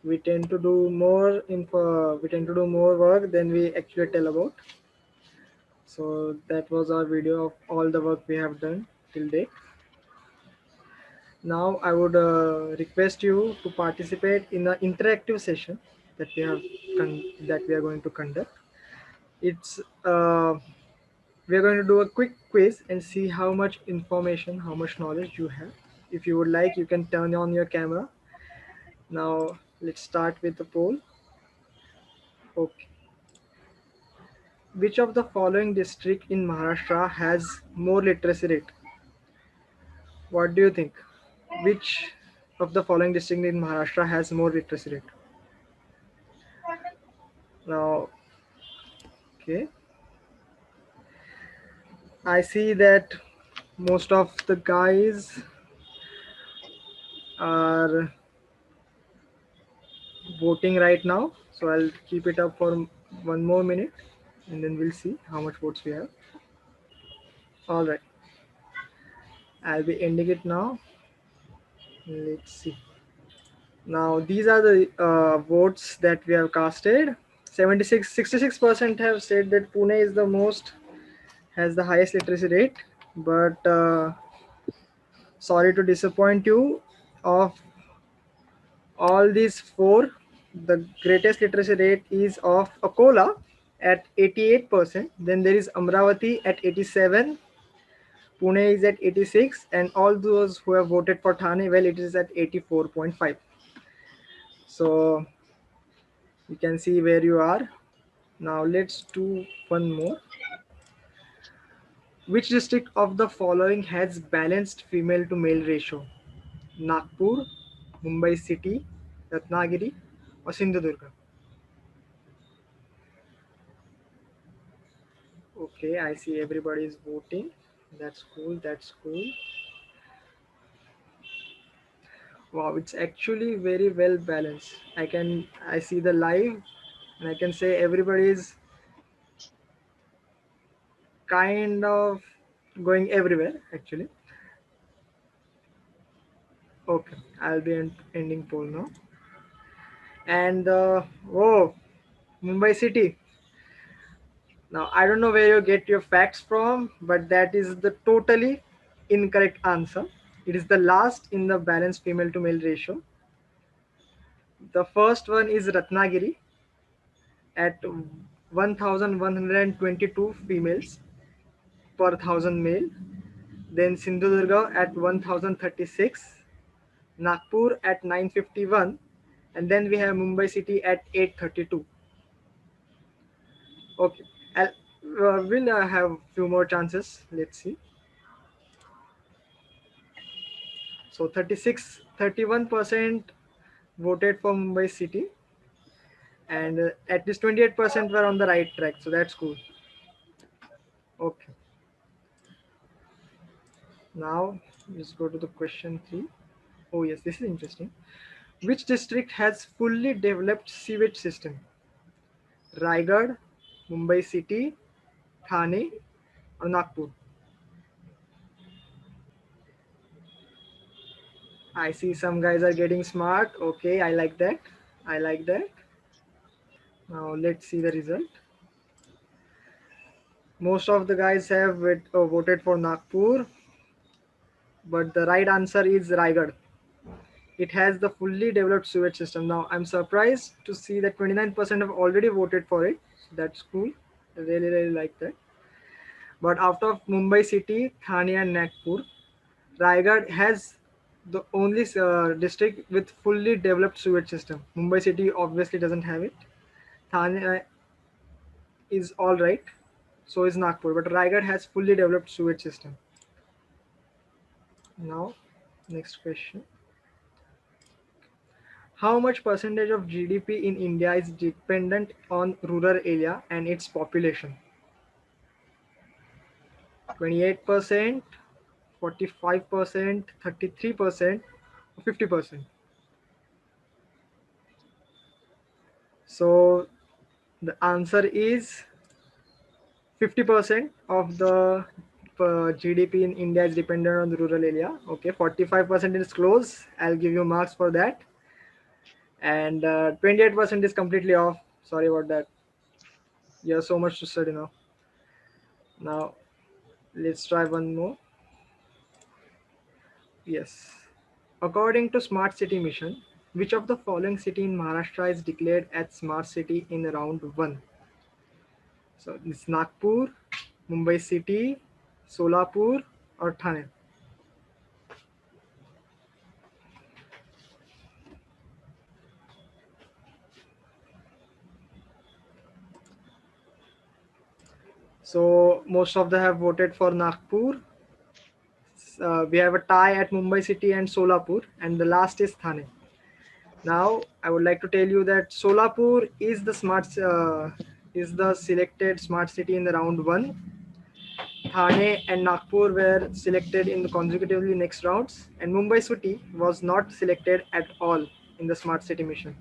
we tend to do more info, we tend to do more work than we actually tell about. So that was our video of all the work we have done till date. Now I would request you to participate in an interactive session that we are going to conduct. It's we are going to do a quick quiz and see how much information, how much knowledge you have. If you would like, you can turn on your camera. Now let's start with the poll. Okay. Which of the following district in Maharashtra has more literacy rate? What do you think? Which of the following district in Maharashtra has more literacy rate? Now, okay, I see that most of the guys are voting right now. So I'll keep it up for one more minute and then we'll see how much votes we have. All right, I'll be ending it now. Let's see. Now these are the votes that we have casted. 66% have said that Pune is the most, has the highest literacy rate, but sorry to disappoint you. Of all these four, the greatest literacy rate is of Akola at 88%. Then there is Amravati at 87. Pune is at 86, and all those who have voted for Thane, well, it is at 84.5. So you can see where you are. Now let's do one more. Which district of the following has balanced female to male ratio? Nagpur, Mumbai City, Ratnagiri, or Sindhudurga? Okay, I see everybody is voting. That's cool. That's cool. Wow, it's actually very well balanced. I see the live, and I can say everybody is kind of going everywhere actually. Okay, I'll be ending poll now. And oh, Mumbai City. Now I don't know where you get your facts from, but that is the totally incorrect answer. It is the last in the balanced female to male ratio. The first one is Ratnagiri at 1122 females per thousand male. Then Sindhudurga at 1036, Nagpur at 951, and then we have Mumbai City at 832. Okay, we'll have few more chances. Let's see. So 31% voted for Mumbai City, and at least 28% were on the right track. So that's cool. Okay. Now let's go to the question 3. Oh yes, this is interesting. Which district has fully developed sewage system? Raigad, Mumbai City, Thane, or Nagpur? I see some guys are getting smart. Okay, I like that. I like that. Now let's see the result. Most of the guys have voted for Nagpur, but the right answer is Raigad. It has the fully developed sewage system. Now I'm surprised to see that 29% have already voted for it. So that's cool. I really, really like that. But out of Mumbai City, Thane, and Nagpur, Raigad has the only district with fully developed sewage system. Mumbai City obviously doesn't have it. Thane is all right. So is Nagpur, but Raigad has fully developed sewage system. Now, next question. How much percentage of GDP in India is dependent on rural area and its population? 28%, 45%, 33%, or 50%? So the answer is 50% of the GDP in India is dependent on the rural area. Okay, 45% is close. I'll give you marks for that. And 28% is completely off. Sorry about that. You have so much to study now. Now, let's try one more. Yes. According to Smart City Mission, which of the following city in Maharashtra is declared as Smart City in round 1? So it's Nagpur, Mumbai City, Solapur, or Thane. So most of them have voted for Nagpur. We have a tie at Mumbai City and Solapur, and the last is Thane. Now I would like to tell you that Solapur is the selected smart city in the round 1. Thane and Nagpur were selected in the consecutively next rounds, and Mumbai City was not selected at all in the smart city mission.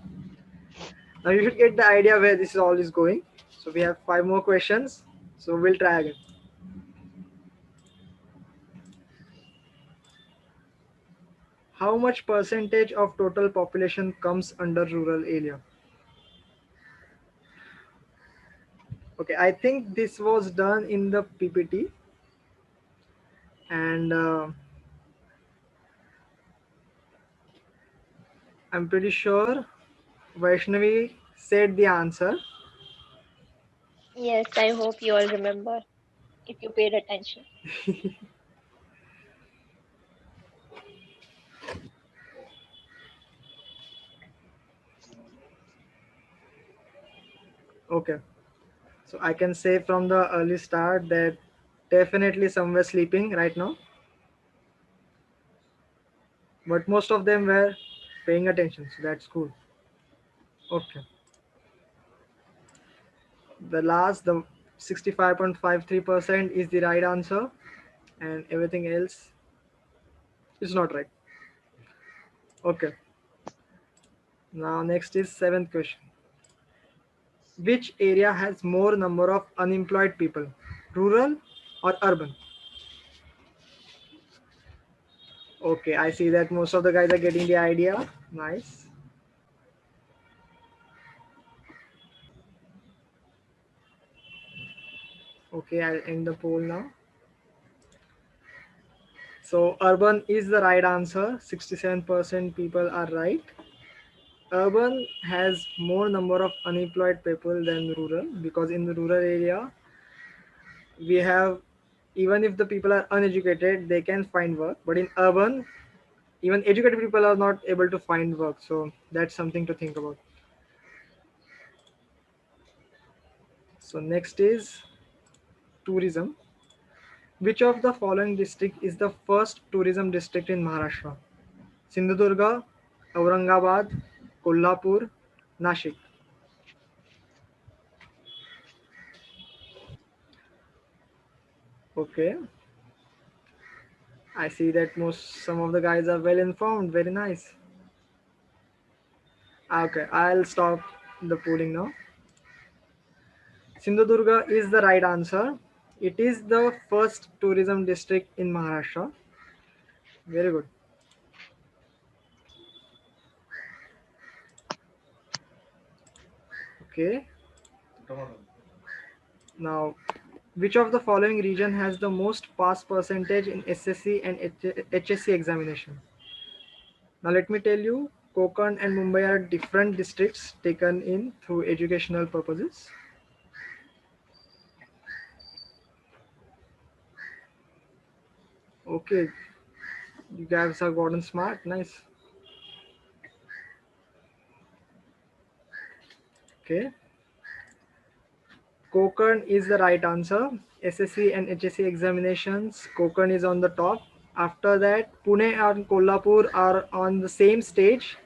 Now you should get the idea where this all is going. So we have 5 more questions. So we'll try again. How much percentage of total population comes under rural area? Okay, I think this was done in the PPT, and I'm pretty sure Vaishnavi said the answer. Yes, I hope you all remember if you paid attention. Okay, so I can say from the early start that definitely some were sleeping right now, but most of them were paying attention, so that's cool. Okay, the 65.53% is the right answer, and everything else is not right. Okay, now next is seventh question. Which area has more number of unemployed people, rural or urban? Okay, I see that most of the guys are getting the idea. Nice. Okay, I'll end the poll now. So urban is the right answer. 67% people are right. Urban has more number of unemployed people than rural, because in the rural area we have, even if the people are uneducated, they can find work. But in urban, even educated people are not able to find work. So that's something to think about. So next is tourism. Which of the following district is the first tourism district in Maharashtra? Sindhudurga, Aurangabad, Kolhapur, Nashik. Okay, I see that some of the guys are well informed. Very nice. Okay, I'll stop the polling now. Sindhudurga is the right answer. It is the first tourism district in Maharashtra. Very good. Okay. Now, which of the following region has the most pass percentage in SSC and HSC examination? Now, let me tell you, Konkan and Mumbai are different districts taken in through educational purposes. Okay, you guys have gotten smart. Nice. Okay. Konkan is the right answer. SSC and HSC examinations, Konkan is on the top. After that, Pune and Kolhapur are on the same stage.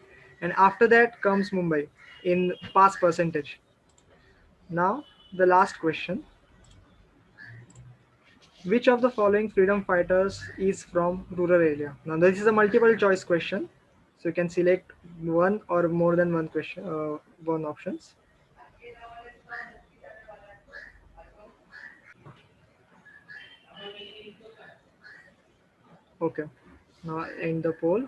And after that comes Mumbai in pass percentage. Now, the last question. Which of the following freedom fighters is from rural area? Now, this is a multiple choice question. So you can select one or more than one question, one options. Okay, now end the poll.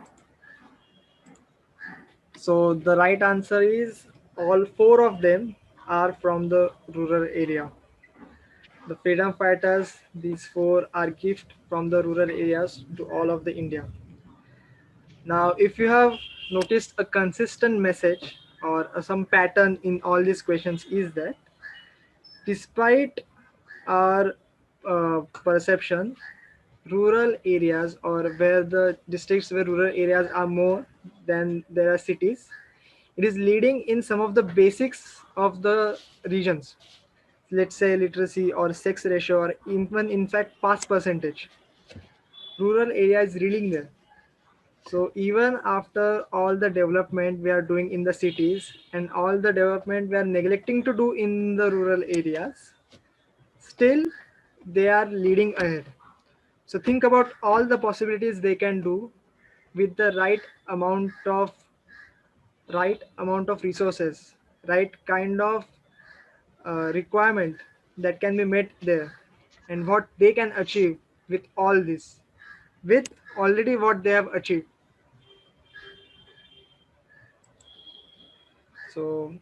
So the right answer is all four of them are from the rural area. The freedom fighters, these four are gift from the rural areas to all of the India. Now, if you have noticed a consistent message or some pattern in all these questions is that despite our perception, rural areas or where the districts where rural areas are more than there are cities, it is leading in some of the basics of the regions. Let's say literacy or sex ratio or even in fact pass percentage. Rural area is leading there. So even after all the development we are doing in the cities and all the development we are neglecting to do in the rural areas, still they are leading ahead. So think about all the possibilities they can do with the right amount of resources, right kind of requirement that can be met there, and what they can achieve with all this, with already what they have achieved. So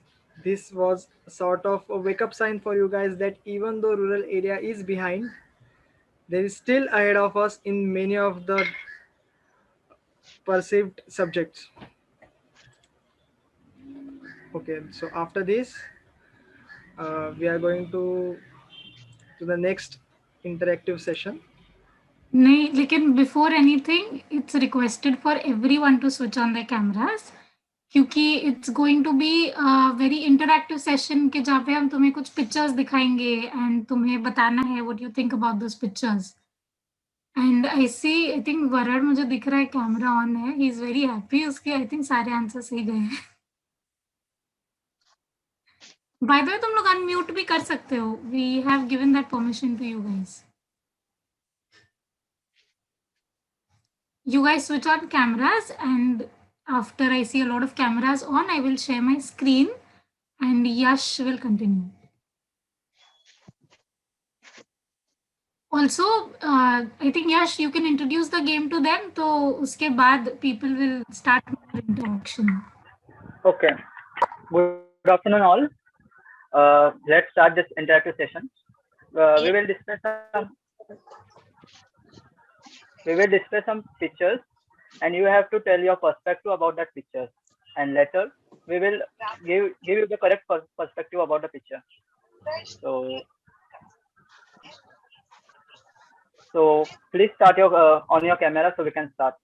this was sort of a wake up sign for you guys that even though rural area is behind, there is still ahead of us in many of the perceived subjects. Okay, so after this, we are going to the next interactive session. नहीं लेकिन before anything it's requested for everyone to switch on the cameras क्योंकि it's going to be very interactive session के जहाँ पे हम तुम्हें कुछ pictures दिखाएंगे एंड तुम्हें बताना है what you think about those pictures and I think Varun मुझे दिख रहा है कैमरा ऑन है ही इज वेरी हैप्पी उसके आई थिंक सारे आंसर सही गए हैं बाय द वे तुम लोग अनम्यूट भी कर सकते हो we have given that permission to you guys you guys switch on cameras and after I see a lot of cameras on, I will share my screen and Yash will continue. Also, I think Yash, you can introduce the game to them. So, uske baad people will start more interaction. Okay. Good afternoon, all. Let's start this interactive session. We will discuss some pictures, and you have to tell your perspective about that picture. And later, we will give you the correct perspective about the picture. So please start your on your camera so we can start.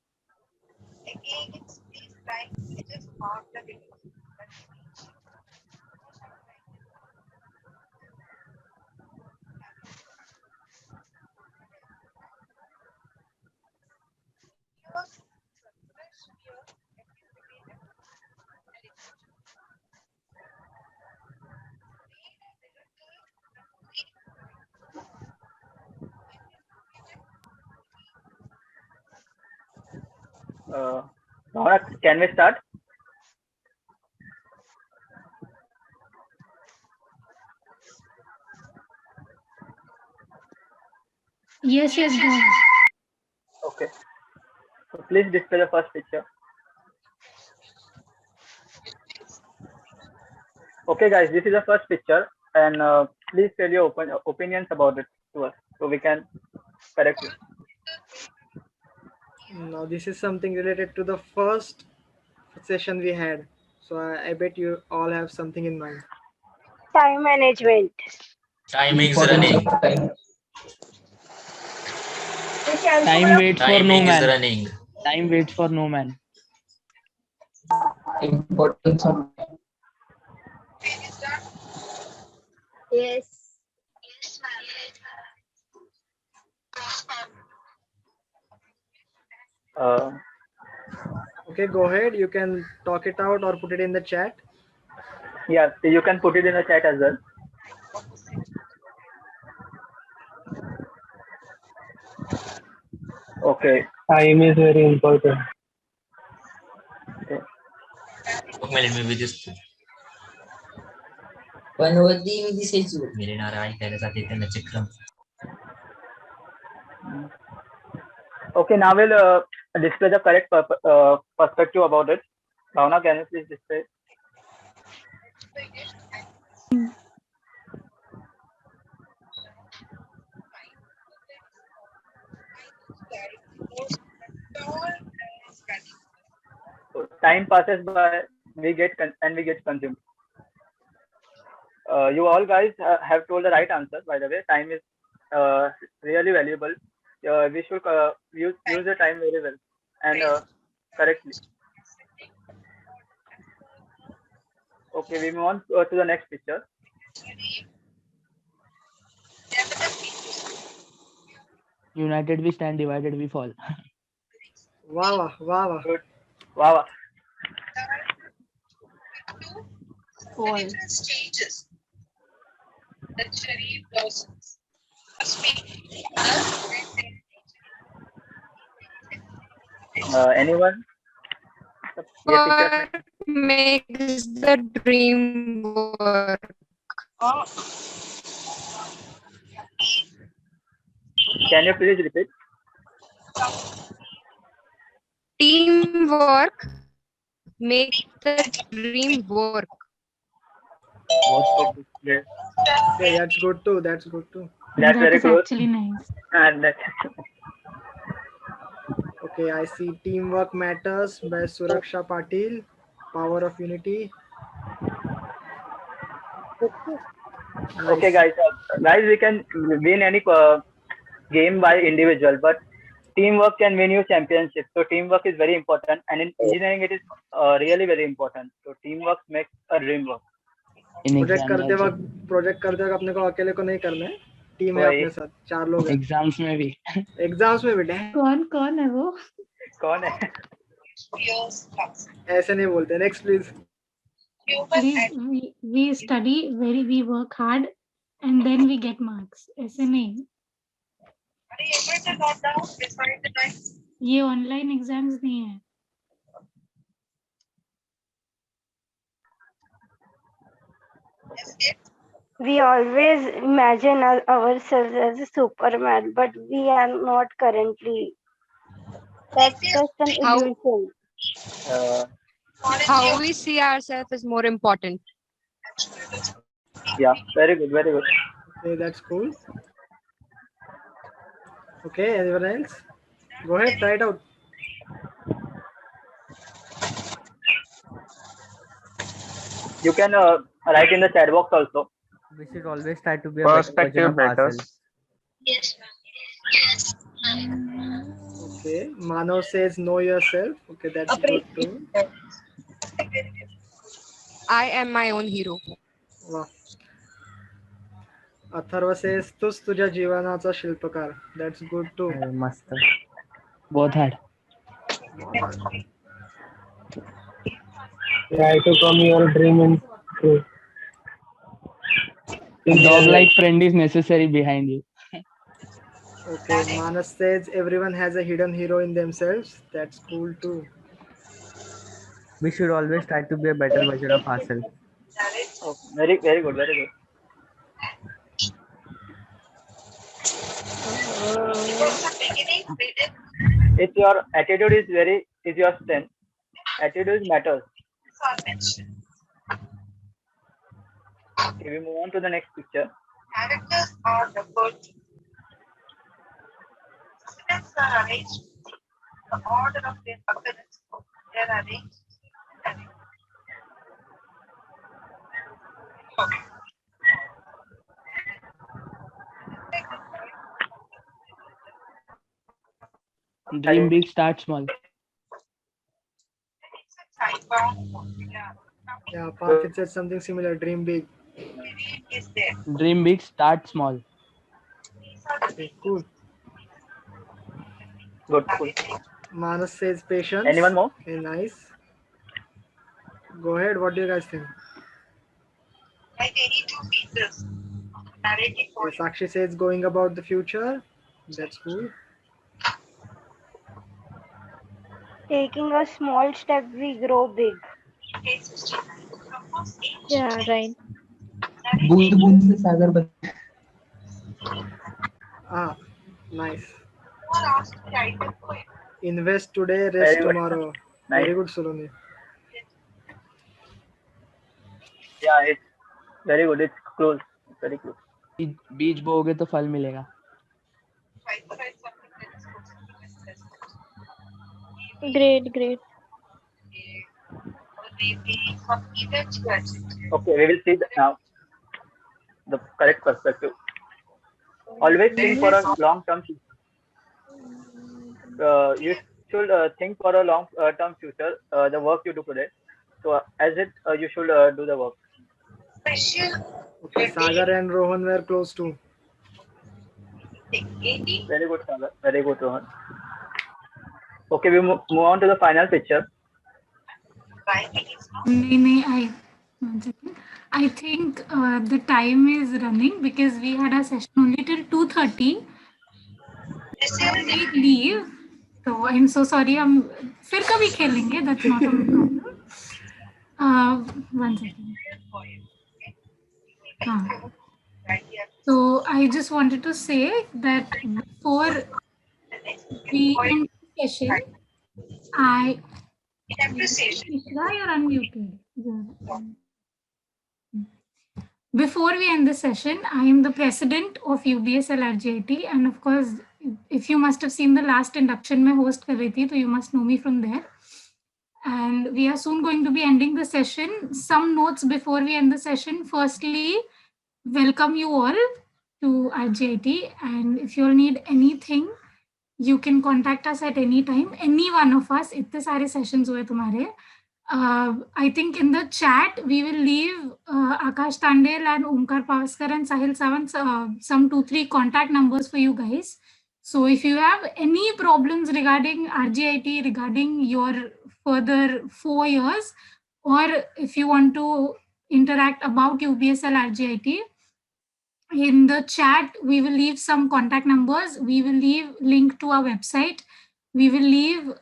Now, can we start? Yes, go ahead. Okay. So please display the first picture. Okay, guys, this is the first picture, and please tell your opinions about it to us so we can correct you. Now this is something related to the first session we had. So I bet you all have something in mind. Time management. Timings running. Time waits for no Timing is man. running. Time waits for no man. Importance of Yes. Okay, go ahead. You can talk it out or put it in the chat. Yeah, you can put it in the chat as well. Okay. Time is very important. Okay. Okay, let me be this. वनवती मी दिसायची मेरे नारळ ऐकायला जाते त्यांना चक्र. Okay, now we'll display the correct perspective about it. Bhavna, can you please display? So time passes by, we get consumed. You all guys have told the right answer. By the way, time is really valuable. We should use the time very well and correctly. Okay, we move on to the next picture. United we stand, divided we fall. Wow, wow. Good. Wow. Fall. Stages that Sharif blossoms. Anyone? What makes the dream work? Can you please repeat? Teamwork makes the dream work. Yeah, Yeah, that's good too. That's good too. that's That very is close. actually nice. And that, Okay, I see Teamwork Matters by Suraksha Patil. Power of Unity. okay, Nice. guys, we can win any game by individual, but teamwork can win you championship. So teamwork is very important, and in engineering, it is really very important. So teamwork makes a dream work. In project exam करते also. वक्त अपने को अकेले को नहीं करना है, team है वही। अपने साथ, 4 लोग हैं Exams में भी. एग्जाम्स में भी डैम कौन है वो? कौन है? ऐसे नहीं बोलते. Next please. Please, we study we work hard and then we get marks. ऐसे नहीं. ये ऑनलाइन एग्जाम्स नहीं है. We always imagine ourselves as a Superman, but we are not currently. That's just an illusion. How we see ourselves is more important. Yeah, very good, very good. Okay, that's cool. Okay, anyone else? Go ahead, try it out. You can write in the chat box also. We should always try to be a better version Perspective of matters. ourselves. Yes, Okay, Manav says know yourself. Okay, that's good too. I am my own hero. Wow. Atharva says तूच तुझ्या जीवनाचा शिल्पकार. That's good too. मस्त. Both had. Try to come your dream in true. A dog-like friend is necessary behind you. Okay, Manas says everyone has a hidden hero in themselves. That's cool too. We should always try to be a better version of ourselves. Oh, very, very good, very good. If your attitude is your strength, attitude matters. Okay, we move on to the next picture. characters are the first. Incidents are arranged. The order of their occurrence. They are arranged. Dream big, start small. Yeah, Parkit said something similar. Dream big. Dream big, start small. Okay, cool. Good, cool. Manas says patience. Anyone more? Okay, nice. Go ahead. What do you guys think? Like any two pieces. Narrating for Okay, Sakshi says going about the future. That's cool. Taking a small step, we grow big. Yeah, right. बूंद बूंद से सागर बन. Ah, nice. are asked to write a poem. Invest today, rest Very good. tomorrow. Nice. Very good, Saloni. Yeah, it's very good. It's close. It's very close. बीज बोओगे तो फल मिलेगा. Try to write something that is closer to this message. Great, great. Or maybe from either two adjectives. Okay, we will see now the correct perspective. Always think for a long-term future. You should think for a long-term future, the work you do today. So as it, you should do the work. Special Okay, Sagar and Rohan were close too. Very good, Sagar. Very good, Rohan. Okay, we move on to the final picture. One second. I think the time is running because we had a session only till 2:30. We leave. So I'm so sorry. हम फिर कभी खेलेंगे. That's not a problem. One second. So I just wanted to say that before we end the session, you're unmuted. Before we end the session, I am the president of UBSL RGIT, and of course, if you must have seen the last induction मैं host कर रही थी, so you must know me from there. And we are soon going to be ending the session. Some notes before we end the session. Firstly, welcome you all to RGIT, and if you all need anything, you can contact us at any time. Any one of us. इतने सारे sessions हुए तुम्हारे. I think in the chat we will leave Akash Tandel and Omkar Pavaskar and Sahil Sawant some 2-3 contact numbers for you guys. So if you have any problems regarding RGIT, regarding your further 4 years, or if you want to interact about UBSL RGIT, in the chat we will leave some contact numbers. We will leave link to our website. We will leave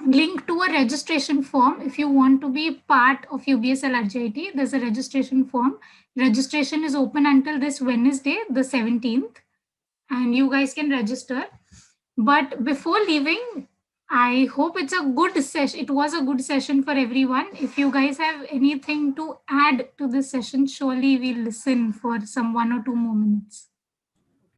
link to a registration form. If you want to be part of UBSL RGIT, there's a registration form. Registration is open until this Wednesday, the 17th, and you guys can register. But before leaving, I hope it's a good session. It was a good session for everyone. If you guys have anything to add to this session, surely we'll listen for some 1 or 2 more minutes.